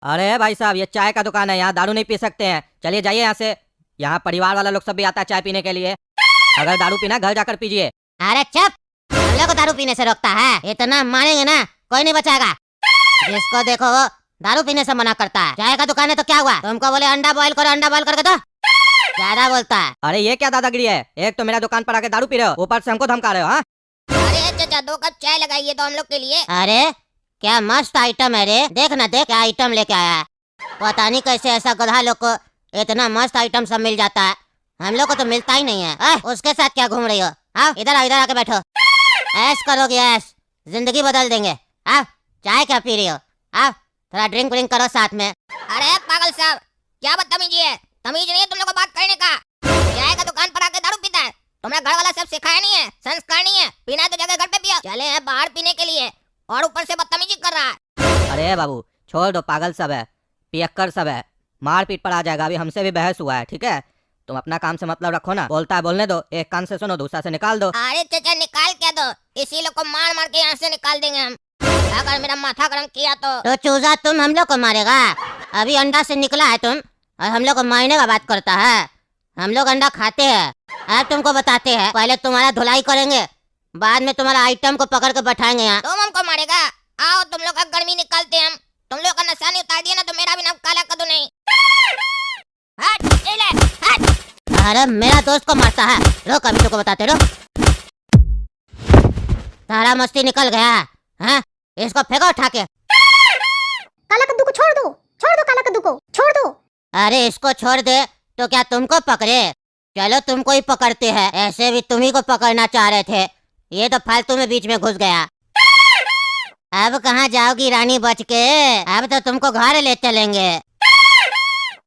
अरे भाई साहब, ये चाय का दुकान है, यहाँ दारू नहीं पी सकते हैं। चलिए जाइए यहाँ से। यहाँ परिवार वाला लोग सब भी आता है चाय पीने के लिए। अगर दारू पीना घर जाकर पीजिए। अरे चुप, हम लोग को दारू पीने से रोकता है? इतना मारेंगे ना कोई नहीं बचाएगा। जिसको देखो वो दारू पीने से मना करता है। चाय का दुकान है तो क्या हुआ? तुमको बोले अंडा बॉईल करो, अंडा बॉईल करके दो, ज्यादा बोलता है। अरे ये क्या दादागिरी है? एक तो मेरा दुकान पर आके दारू पी रहे हो, ऊपर से हमको धमका रहे हो। हाँ अरे चाचा 2 कप चाय लगाइए तो हम लोग के लिए। अरे क्या मस्त आइटम है रे, देख ना देख क्या आइटम लेके आया है। पता नहीं कैसे ऐसा गधा लोग को इतना मस्त आइटम सब मिल जाता है, हम लोग को तो मिलता ही नहीं है। उसके साथ क्या घूम रही हो? आओ इधर आओ, इधर आके बैठो, ऐश करोगे ऐश, जिंदगी बदल देंगे। आओ चाय क्या पी रही हो, आओ थोड़ा ड्रिंक व्रिंक करो साथ में। अरे पागल साहब, क्या बदतमीजी है, तमीज नहीं है तुम लोग को बात करने का। चाय का दुकान पर आके दारू पीता है, तुम्हारा घर वाला सब सिखाया नहीं है, संस्कार नहीं है। पीना है तो जगह घर पे पियो, चले हैं बाहर पीने के लिए और ऊपर से बदतमीजी कर रहा है। अरे बाबू छोड़ दो, पागल सब है, पियक्कर सब है, मार पीट पर आ जाएगा। अभी हमसे भी बहस हुआ है, ठीक है? तुम अपना काम से मतलब रखो ना। बोलता है बोलने दो, एक कान से सुनो दूसरा से निकाल दो। अरे चाचा निकाल क्या दो, इसी लोग को मार मार के यहाँ से निकाल देंगे हम, अगर मेरा माथा गरम किया तो चूजा तुम हम लोग को मारेगा? अभी अंडा से निकला है तुम और हम लोग को मारने का बात करता है? हम लोग अंडा खाते हैं, अब तुमको बताते हैं। पहले तुम्हारा धुलाई करेंगे, बाद में तुम्हारा आइटम को पकड़ के बैठाएंगे यहाँ। तुम हमको मारेगा? आओ तुम लोग का गर्मी निकालते हैं हम। तुम लोग का नशा नहीं उतार दिया ना तो मेरा भी नाम काला कर दो नहीं। हट, ले, हट। अरे मेरा दोस्त को मारता है, रुक अभी तुमको बताते, रुक। सारा मस्ती निकल गया है, इसको फेंको उठा के। काला कद्दू को छोड़ दो, छोड़ दो, काला कद्दू को छोड़ दो। अरे इसको छोड़ दे तो क्या तुमको पकड़े? चलो तुमको ही पकड़ते हैं, ऐसे भी तुम्ही को पकड़ना चाह रहे थे, ये तो फालतू में बीच में घुस गया। अब कहाँ जाओगी रानी बच के, अब तो तुमको घर ले चलेंगे।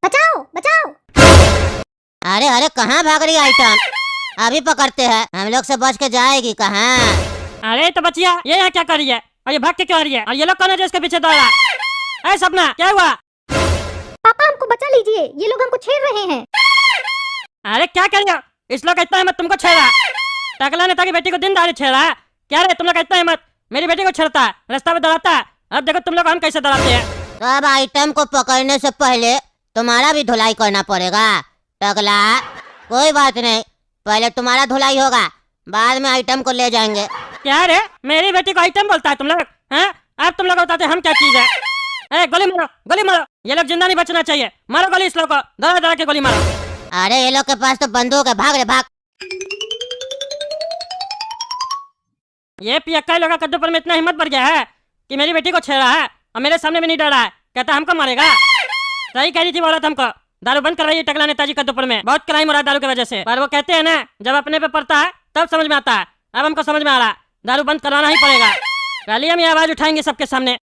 बचाओ बचाओ। अरे अरे कहाँ भाग रही आइटम, अभी पकड़ते हैं, हम लोग से बच के जाएगी कहाँ? अरे तो बचिया ये यहाँ क्या कर रही है और ये भाग के क्यों आ रही है? और ये लोग कौन है जो इसके पीछे दौड़ रहा है? सपना क्या हुआ? पापा हमको बचा लीजिए, ये लोग हमको छेड़ रहे हैं। अरे क्या कर रही हो? इस लोग का इतना हिम्मत तुमको छेड़ा? टकला नेता की बेटी को दिन दहाड़े छेड़ा? क्या रे तुम लोग का इतना हिम्मत मेरी बेटी को छेड़ता है, रास्ता पे दौड़ाता है? अब देखो तुम लोग हम कैसे दौड़ाते हैं। तो अब आइटम को पकड़ने से पहले तुम्हारा भी धुलाई करना पड़ेगा टकला। कोई बात नहीं, पहले तुम्हारा धुलाई होगा, बाद में आइटम को ले जाएंगे। क्या रे मेरी बेटी को आइटम बोलता है तुम लोग? हैं अब तुम लोग बताते हम क्या चीज है? ए गोली मारो, गोली मारो, ये लोग जिंदा नहीं बचना चाहिए, मारो गोली इस लोग को, दौड़ा दौड़ा के गोली मारो। अरे ये लोग के पास तो बंदूक है, भाग रे भाग। ये पियक्का लोग का कद्दू पर में इतना हिम्मत बढ़ गया है कि मेरी बेटी को छेड़ा है और मेरे सामने भी नहीं डरा है, कहता हमको मारेगा। सही कह रही थी औरत हमको, दारू बंद करवाइए टकला नेताजी कद्दूपुर में, बहुत क्राइम हो रहा है दारू की वजह से। पर वो कहते हैं ना जब अपने पे पड़ता है तब समझ में आता है, अब हमको समझ में आ रहा है दारू बंद करवाना ही पड़ेगा। कल ही हम ये आवाज उठाएंगे सबके सामने।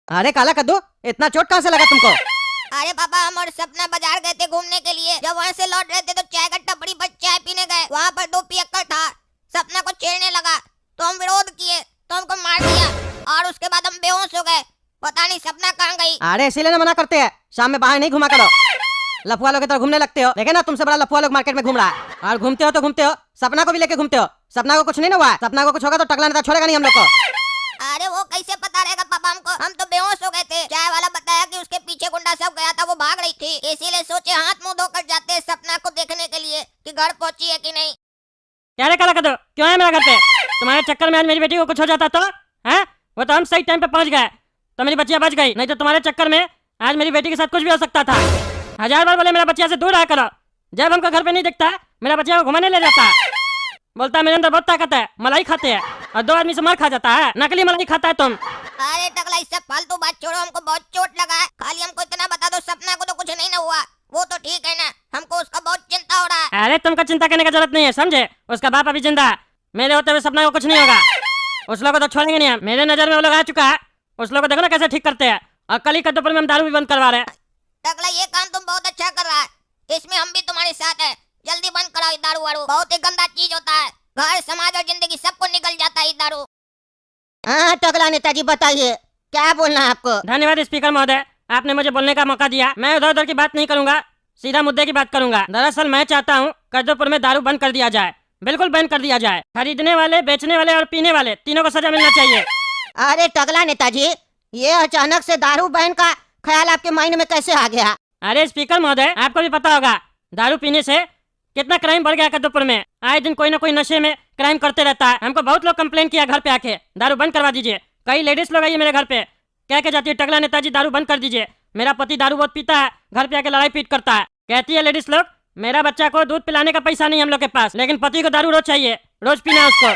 अरे काला कद्दू, इतना चोट कहाँ से लगा तुमको? अरे पापा हम और सपना बाजार गए थे घूमने के लिए, जब वहाँ से लौट रहे थे तो चाय का टपरी पर चाय पीने गए, वहाँ पर 2 पियक्कर था, सपना को छेड़ने लगा तो हम विरोध किए तो हमको मार दिया और उसके बाद हम बेहोश हो गए, पता नहीं सपना कहाँ गई। अरे इसीलिए ना मना करते हैं, शाम में बाहर नहीं घुमा करो, लफुआ लोग की तरह घूमने लगते हो। देखे ना तुमसे बड़ा लफुआ लोग मार्केट में घूम रहा है, और घूमते हो तो घूमते हो, सपना को भी लेके घूमते हो। सपना को कुछ नहीं ना हुआ, सपना को कुछ होगा तो टकला नेता छोड़ेगा नहीं हम लोग को। अरे वो कैसे पता रहेगा पापा हमको, हम तो बेहोश हो गए थे। चाय वाला बताया कि उसके पीछे गुंडा सब गया था, वो भाग रही थी, इसीलिए सोचे हाथ मुंह धोकर जाते सपना को देखने के लिए कि घर पहुंची है कि नहीं। क्या रे काला कद्दू क्यों है मेरा घर पे? तुम्हारे चक्कर में आज मेरी बेटी को कुछ हो जाता तो है? वो तो हम सही टाइम पे पहुंच गए तो मेरी बच्चियां बच गई, नहीं तो तुम्हारे चक्कर में आज मेरी बेटी के साथ कुछ भी हो सकता था। 1000 बार बोले मेरा बच्चिया से दूर रहा करो, जब हमको घर पे नहीं दिखता मेरा बच्चिया को घुमाने ले जाता है, बोलता है मेरे अंदर बहुत ताकत है, मलाई खाते हैं और 2 आदमी से मार खा जाता है, नकली मलाई खाता है तुम। अरे टकला इससे फालतू बात छोड़ो, हमको बहुत चोट लगा है, खाली हमको इतना बता दो सपना को तो कुछ नहीं ना हुआ, वो तो ठीक है ना, हमको उसका बहुत चिंता हो रहा है। अरे तुमको चिंता करने की जरूरत नहीं है, समझे? उसका बाप अभी जिंदा है, मेरे होते हुए सपना को कुछ नहीं होगा, उस लोग को तो छोड़ेंगे नहीं हम। मेरे नजर में वो लोग आ चुका है, उस लोग को देखो ना कैसे ठीक करते हैं, और कल ही कद्दूपुर में हम दारू भी बंद करवा रहे हैं। टकला ये काम तुम बहुत अच्छा कर रहा है, इसमें हम भी तुम्हारे साथ है, जल्दी बंद कराओ दारू वारू, बहुत ही गंदा चीज होता है, घर समाज और जिंदगी सबको निकल जाता है दारू। हाँ टकला नेताजी बताइए क्या बोलना है आपको? धन्यवाद स्पीकर महोदय, आपने मुझे बोलने का मौका दिया। मैं उधर उधर की बात नहीं करूंगा, सीधा मुद्दे की बात करूंगा। दरअसल मैं चाहता हूँ कद्दूपुर में दारू बंद कर दिया जाए, बिल्कुल बंद कर दिया जाए। खरीदने वाले, बेचने वाले और पीने वाले तीनों को सजा मिलना चाहिए। अरे टकला नेताजी ये अचानक से दारू बैन का ख्याल आपके माइंड में कैसे आ गया? अरे स्पीकर महोदय, आपको भी पता होगा दारू पीने से कितना क्राइम बढ़ गया कद्दूपुर में। आए दिन कोई ना कोई नशे में क्राइम करते रहता है। हमको बहुत लोग कंप्लेन किया घर पे आके दारू बंद करवा दीजिए। कई लेडीज लोग आई मेरे घर पे कह के जाती है टकला नेताजी दारू बंद कर दीजिए, मेरा पति दारू बहुत पीता है, घर पे आके लड़ाई पीट करता है। कहती है लेडीज लोग मेरा बच्चा को दूध पिलाने का पैसा नहीं हम लोग के पास, लेकिन पति को दारू रोज चाहिए, रोज पीना है उसको।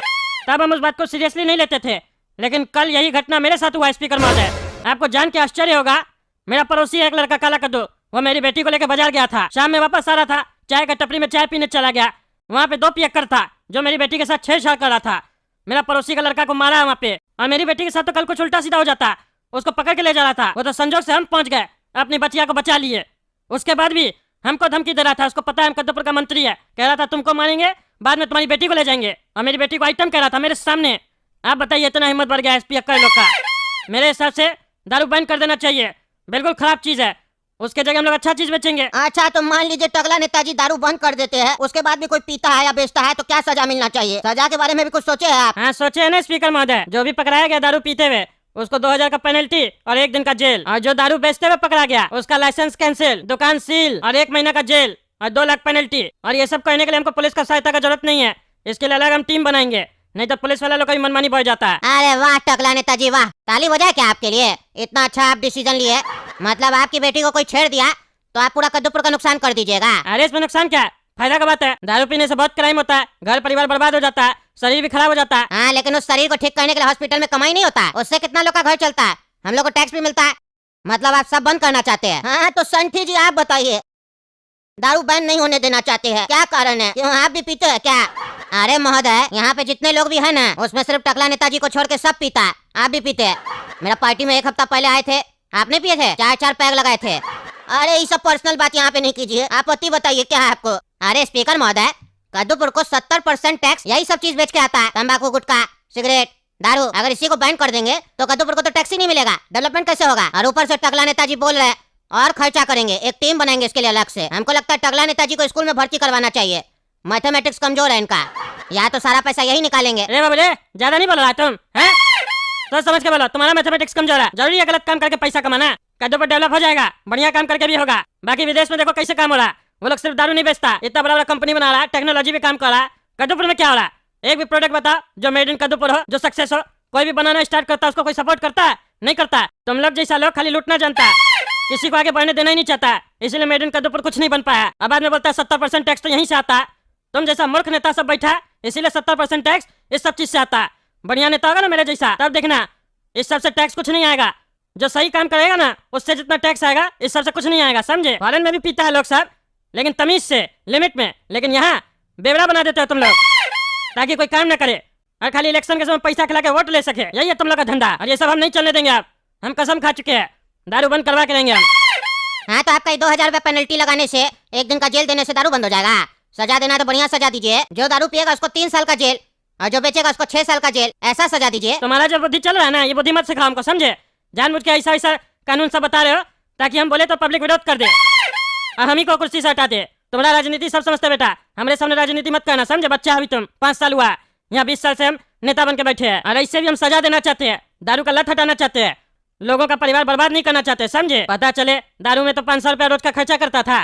तब हम उस बात को सीरियसली नहीं लेते थे, लेकिन कल यही घटना मेरे साथ हुआ। स्पीकर महोदय, आपको जान के आश्चर्य होगा, मेरा पड़ोसी एक लड़का काला कद्दू, वो मेरी बेटी को लेकर बाजार गया था। शाम में वापस आ रहा था, चाय का टपरी में चाय पीने चला गया। वहाँ पे 2 पियक्कर था जो मेरी बेटी के साथ छेड़छाड़ कर रहा था। मेरा पड़ोसी का लड़का को मारा है वहाँ पे, और मेरी बेटी के साथ तो कल कुछ उल्टा सीधा हो जाता। उसको पकड़ के ले जा रहा था, वो तो संजोग से हम पहुंच गए, अपनी बचिया को बचा लिए। उसके बाद भी हमको धमकी दे रहा था, उसको पता है हम कद्दूपुर का मंत्री है, कह रहा था तुमको मारेंगे, बाद में तुम्हारी बेटी को ले जाएंगे, और मेरी बेटी को आइटम कह रहा था मेरे सामने। आप बताइए इतना हिम्मत बढ़ गया एस पियक्कर लोग का। मेरे हिसाब से दारू बैन कर देना चाहिए, बिल्कुल खराब चीज है, उसके जगह हम लोग अच्छा चीज बेचेंगे। अच्छा तो मान लीजिए टकला नेताजी दारू बंद कर देते हैं, उसके बाद भी कोई पीता है या बेचता है तो क्या सजा मिलना चाहिए? सजा के बारे में भी कुछ सोचे हैं आप? हाँ सोचे है ना स्पीकर महोदय, जो भी पकड़ाया गया दारू पीते हुए उसको 2000 का पेनल्टी और 1 दिन का जेल, और जो दारू बेचते हुए पकड़ा गया उसका लाइसेंस कैंसिल, दुकान सील और 1 महीना का जेल और 2 लाख पेनल्टी। और ये सब करने के लिए हमको पुलिस का सहायता का जरूरत नहीं है, इसके लिए अलग हम टीम बनाएंगे, नहीं तो पुलिस वाला लोग का भी मनमानी बढ़ जाता है। अरे वाह टकला नेताजी वाह, ताली बजाए क्या आपके लिए, इतना अच्छा आप डिसीजन लिए। मतलब आपकी बेटी को कोई छेड़ दिया तो आप पूरा कद्दूपुर का नुकसान कर दीजिएगा? अरे इसमें नुकसान क्या है, फायदा का बात है। दारू पीने से बहुत क्राइम होता है, घर परिवार बर्बाद हो जाता है, शरीर भी खराब हो जाता है। हाँ लेकिन उस शरीर को ठीक करने के लिए हॉस्पिटल में कमाई नहीं होता है, उससे कितना लोग का घर चलता है, हम लोग को टैक्स भी मिलता है। मतलब आप सब बंद करना चाहते हैं? हाँ तो संठी जी आप बताइए, दारू बैन नहीं होने देना चाहते हैं, क्या कारण है? क्यों आप भी पीते हैं क्या? अरे महोदय, यहाँ पे जितने लोग भी है ना उसमें सिर्फ टकला नेताजी को छोड़ के सब पीता है, आप भी पीते हैं। मेरा पार्टी में 1 हफ्ता पहले आए थे, आपने पिए थे, 4-4 पैग लगाए थे। अरे ये सब पर्सनल बात यहाँ पे नहीं कीजिए, आप पति बताइए क्या है आपको? अरे स्पीकर महोदय, कद्दूपुर को 70% टैक्स यही सब चीज बेच के आता है, तंबाकू, गुटखा, सिगरेट, दारू। अगर इसी को बैन कर देंगे तो कद्दूपुर को तो टैक्स ही नहीं मिलेगा, डेवलपमेंट कैसे होगा? और ऊपर से टकला नेताजी बोल रहे हैं और खर्चा करेंगे, एक टीम बनाएंगे इसके लिए अलग से। हमको लगता है टकला नेताजी को स्कूल में भर्ती करवाना चाहिए, मैथमेटिक्स कमजोर है इनका, या तो सारा पैसा यही निकालेंगे। अरे बाबू रे, ज्यादा नहीं बोल रहा तुम हैं? तो समझ के बोलो, तुम्हारा मैथमेटिक्स कमजोर है, जरूरी है गलत काम करके पैसा कमाना? कद्दूपुर डेवलप हो जाएगा, बढ़िया काम करके भी होगा। बाकी विदेश में देखो कैसे काम हो रहा है, वो लोग सिर्फ दारू नहीं बेचता, इतना बड़ा बड़ा कंपनी बना रहा है, टेक्नोलॉजी भी काम कर रहा है। कद्दूपुर में क्या हो रहा है? एक भी प्रोडक्ट बताओ जो मेड इन कद्दूपुर हो, जो सक्सेस हो। कोई भी बनाना स्टार्ट करता है उसको कोई सपोर्ट करता है? नहीं करता है। तुम लोग जैसा लोग खाली लूटना जानता है, किसी को आगे बढ़ने देना ही नहीं चाहता है, इसीलिए मेड इन कद्दूपुर कुछ नहीं बन पाया। अब बाद में बोलता है 70% टैक्स तो यहीं से आता है। तुम जैसा मूर्ख नेता सब बैठा है, इसीलिए 70% टैक्स इस सब चीज से आता है। बढ़िया नेता होगा ना मेरे जैसा, तब देखना इस सब से टैक्स कुछ नहीं आएगा। जो सही काम करेगा ना उससे जितना टैक्स आएगा इस सब से कुछ नहीं आएगा, समझे? फॉरेन में भी पीता है लोग सब, लेकिन तमीज से, लिमिट में। लेकिन यहाँ बेवड़ा बना देते हो तुम लोग, ताकि कोई काम न करे और खाली इलेक्शन के समय पैसा खिला के वोट ले सके। यही है तुम लोग का धंधा, और ये सब हम नहीं चलने देंगे। आप हम कसम खा चुके हैं, दारू बंद करवा के रहेंगे हम। हाँ तो आपका 2000 रुपए पेनल्टी लगाने से, 1 दिन का जेल देने से दारू बंद हो जाएगा? सजा देना तो बढ़िया सजा दीजिए, जो दारू पिएगा उसको 3 साल का जेल, और जो बेचेगा उसको 6 साल का जेल, ऐसा सजा दीजिए। तुम्हारा जो बुद्धि चल रहा है ना, ये बुद्धि मत सिखाओ हमको, समझे? जानबूझ के ऐसा ऐसा कानून सब बता रहे हो ताकि हम बोले तो पब्लिक विरोध कर दे और हम ही को कुर्सी से हटा दे। तुम्हारा राजनीति सब समझते बेटा, हमारे सामने राजनीति मत करना, समझे? बच्चा अभी तुम 5 साल हुआ, यहाँ 20 साल से हम नेता बन के बैठे हैं, और इससे भी हम सजा देना चाहते हैं, दारू का लत हटाना चाहते हैं, लोगों का परिवार बर्बाद नहीं करना चाहते, समझे? पता चले दारू में तो 500 रुपया रोज का खर्चा करता था,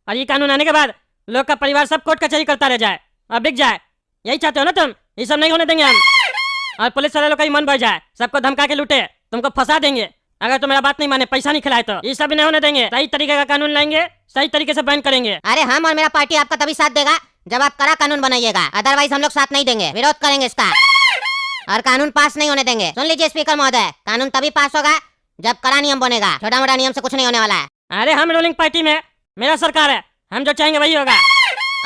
और ये कानून आने के बाद लोग का परिवार सब कोर्ट कचहरी करता रह जाए और बिक जाए। यही चाहते हो ना तुम? ये सब नहीं होने देंगे हम। और पुलिस वाले लोग का ही मन बढ़ जाए, सबको धमका के लूटे, तुमको फंसा देंगे अगर तुम मेरा बात नहीं माने, पैसा नहीं खिलाए तो। ये सब भी नहीं होने देंगे, सही तरीके का कानून लाएंगे, सही तरीके से बैन करेंगे। अरे हम और मेरा पार्टी आपका तभी साथ देगा जब आप कड़ा कानून बनाइएगा, अदरवाइज हम लोग साथ नहीं देंगे, विरोध करेंगे इसका, और कानून पास नहीं होने देंगे। सुन लीजिए स्पीकर महोदय, कानून तभी पास होगा जब कड़ा नियम बनेगा, छोटा मोटा नियम से कुछ नहीं होने वाला है। अरे हम रूलिंग पार्टी में, मेरा सरकार है, हम जो चाहेंगे वही होगा।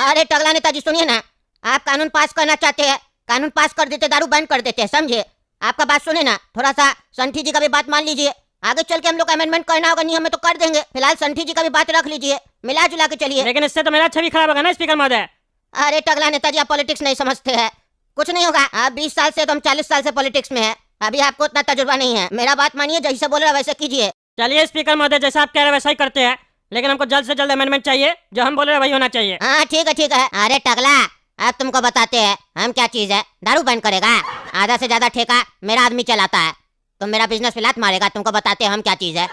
अरे टकला नेताजी सुनिए ना, आप कानून पास करना चाहते हैं, कानून पास कर देते, दारू बैन कर देते, समझे? आपका बात सुने ना, थोड़ा सा संठी जी का भी बात मान लीजिए, आगे चल के हम लोग अमेंडमेंट करना होगा नियम में तो कर देंगे, फिलहाल संठी जी का भी बात रख लीजिए, मिला जुला के चलिए। लेकिन इससे तो मेरा छवि खराब होगा ना स्पीकर महोदय। अरे टकला नेताजी आप पॉलिटिक्स नहीं समझते हैं, कुछ नहीं होगा। आप 20 साल से तो हम 40 साल से पॉलिटिक्स में है, अभी आपको उतना तजुर्बा नहीं है। मेरा बात मानिए, जैसे बोल रहा वैसे कीजिए। चलिए स्पीकर महोदय, जैसा आप कह रहे हैं वैसा ही करते हैं, लेकिन हमको जल्द से जल्द अमेंडमेंट चाहिए, जो हम बोल रहे हैं वही होना चाहिए। हाँ ठीक है ठीक है। अरे टकला, अब तुमको बताते हैं हम क्या चीज है। दारू बैन करेगा, आधा से ज्यादा ठेका मेरा आदमी चलाता है, तुम मेरा बिजनेस पे लात मारेगा, तुमको बताते हैं हम क्या चीज है।